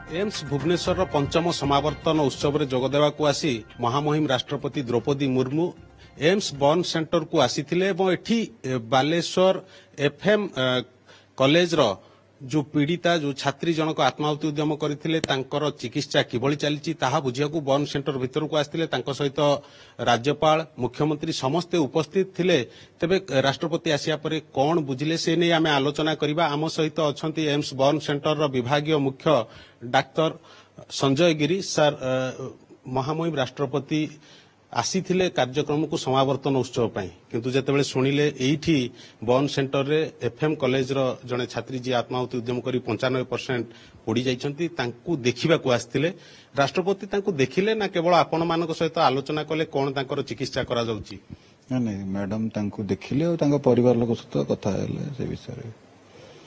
AIIMS Bhubaneswar पंचम समावर्तन उत्सव में जोगदेवा आसी महामहिम राष्ट्रपति द्रौपदी मुर्मू एम्स बर्न सेंटर को आसीथिले एवं एठी बालेश्वर एफएम कॉलेज रो जो पीड़िता जो छात्री जनक आत्माहुति उद्यम करथिले तांकर चिकित्सा किभଳି चलीची ताहा बुझियाकू बर्न सेंटर भीतर को आस्थिले तांको सहित राज्यपाल मुख्यमंत्री समस्ते उपस्थित थिले। तेबे राष्ट्रपति आसिया परे कोन बुझिले से नै आमे आलोचना करिबा। आम सहित अछंती एम्स बर्न सेंटर रो विभागीय मुख्य डाक्टर संजय गिरी सर महामहिम राष्ट्रपति आसीथिले कार्यक्रम को समावर्तन उत्सव पाई किंतु जेतेबेले सुनिले एठी बर्न सेंटर रे एफएम कॉलेज रो जने छात्री जी आत्माहुति उद्यम करी 95% पोड़ी जाइछंती तांकू देखिबा को आस्थिले। राष्ट्रपति तांकू देखिले ना केवल आपण मानक सहित आलोचना कले कोन तांकर चिकित्सा करा जाउची? नहीं मैडम तांकू देखिले और तांका परिवार लोक सहित कथा हेले से विषय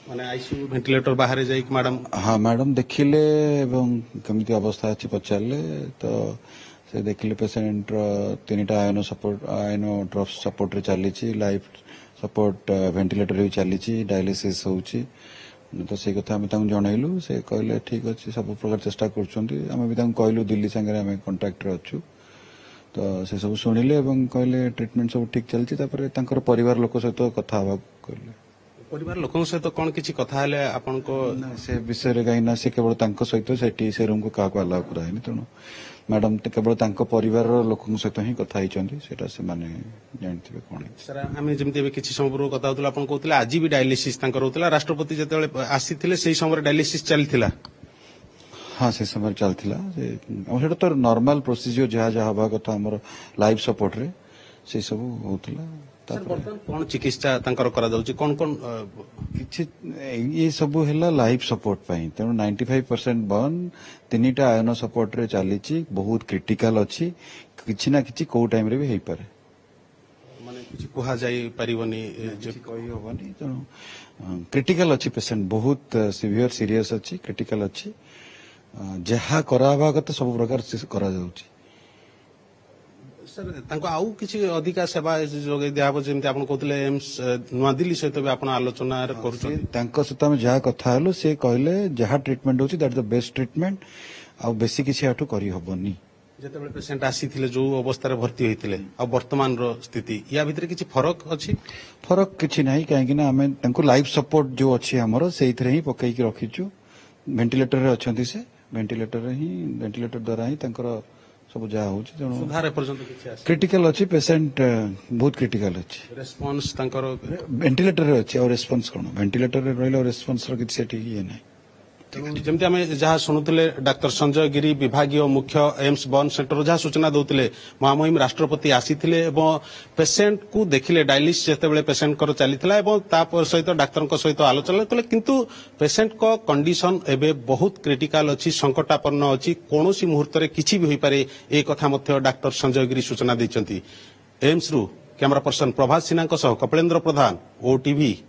माने आईसीयू वेंटिलेटर बाहर जाई मैडम? हाँ मैडम देखिले एवं केमिति अवस्था अछि पचारले तो से देखिले पेशेंट तीनटा आयनो ड्रॉप्स सपोर्ट रे चली लाइफ सपोर्ट वेंटिलेटर भी चली डायलिसिस होउची तो से कथा हम तांग जणाइलु से कहले ठीक अछि सब प्रकार चेष्टा करछंती हम भी तांग कहलु दिल्ली संगे हम कांटेक्ट रे अछु तो से सब सुनिले एवं कहले ट्रीटमेंट सब ठीक चलची तापर तांकर परिवार लोक सहित कथा हवा कहले। परिवार लोकन सहित कोन किछि कथा हेले आपन को से विषय रे गाइना से केवल तांको सहित सेठी से रूम को काको अलाउ कराइनी तनो मैडम केवल तांको परिवार लोकन सहित ही कथा हिचंती सेटा से माने जानथिबे कोन सर आमे जेमते बे किछि समय पूर्व कथा होतला आपन कहतले आज भी डायलिसिस तांकर होतला राष्ट्रपति जेतेबेले आसीथिले सेही समय डायलिसिस चलथिला? हाँ से समय चलथिला सेटा तो नॉर्मल प्रोसीजर जहा जहा हवा कथा हमर लाइफ सपोर्ट रे से सब होतला। कौन चिकित्सा तांकर करा जाउची कोन कोन किछि ये सब हैला लाइफ सपोर्ट पाई तेनो 95% बर्न तीनटा आयन सपोर्ट रे चलीची बहुत क्रिटिकल अछि किछि ना किछि को टाइम रे भी हेई पारे माने किछि कुहा जाई परिवनी जे कहि होबनी तेनो क्रिटिकल अछि पेशेंट बहुत सीवियर सीरियस अछि क्रिटिकल अछि जहा करावा कते सब प्रकार से करा जाउची। सर तांको आउ किछि अधिका सेवा जोगे दियाबो जेमते आपण कहतले एम्स नुआ दिल्ली सहित भी आपण आलोचना करूछन तांको सहित हम जहा कथा हलो से कहले जहा ट्रीटमेंट होची दैट द बेस्ट ट्रीटमेंट आ बेसी किछि आठु करी होबनी। जेतेबेले पेशेंट आसीथिले जो अवस्था रे भर्ती होइथिले आ वर्तमान रो स्थिति या भितर किछि फरक अछि? फरक किछि नाही काहे कि ना हमें तांको लाइफ सपोर्ट जो अछि हमरो सेइथरे ही पकई के रखिछु वेंटिलेटर रे अछंती से वेंटिलेटर द्वारा ही तांकर सब जहा होची तेनो सुधार पर्यंत किछि आसी क्रिटिकल अछि पेशेंट बहुत क्रिटिकल अछि रेस्पॉन्स तांकर वेंटिलेटर रे अछि और रेस्पॉन्स कोन वेंटिलेटर रे रहले रेस्पॉन्स रो किछि सेठी ये नाही। जमते आमे जहा सुनुतले डाक्टर संजय गिरी विभागीय मुख्य एम्स बर्न सेंटर जहा सूचना दउतले महामहिम राष्ट्रपति आसीथिले एवं पेशेंट को देखिले डायलिसिस जेतेबेले पेशेंट कर चलीथिला एवं तापर सहित डाक्टर को सहित आलोचना कले किंतु पेशेंट को कंडीशन एबे बहुत क्रिटिकल अछि संकटापन्न अछि कोनोसी मुहूर्त रे किछि भी होई पारे ए कथा मध्य डाक्टर संजय गिरी सूचना दैचंती। एम्स रु कैमरा पर्सन प्रभात सिन्हा सह कपिलेंद्र प्रधान ओटीवी।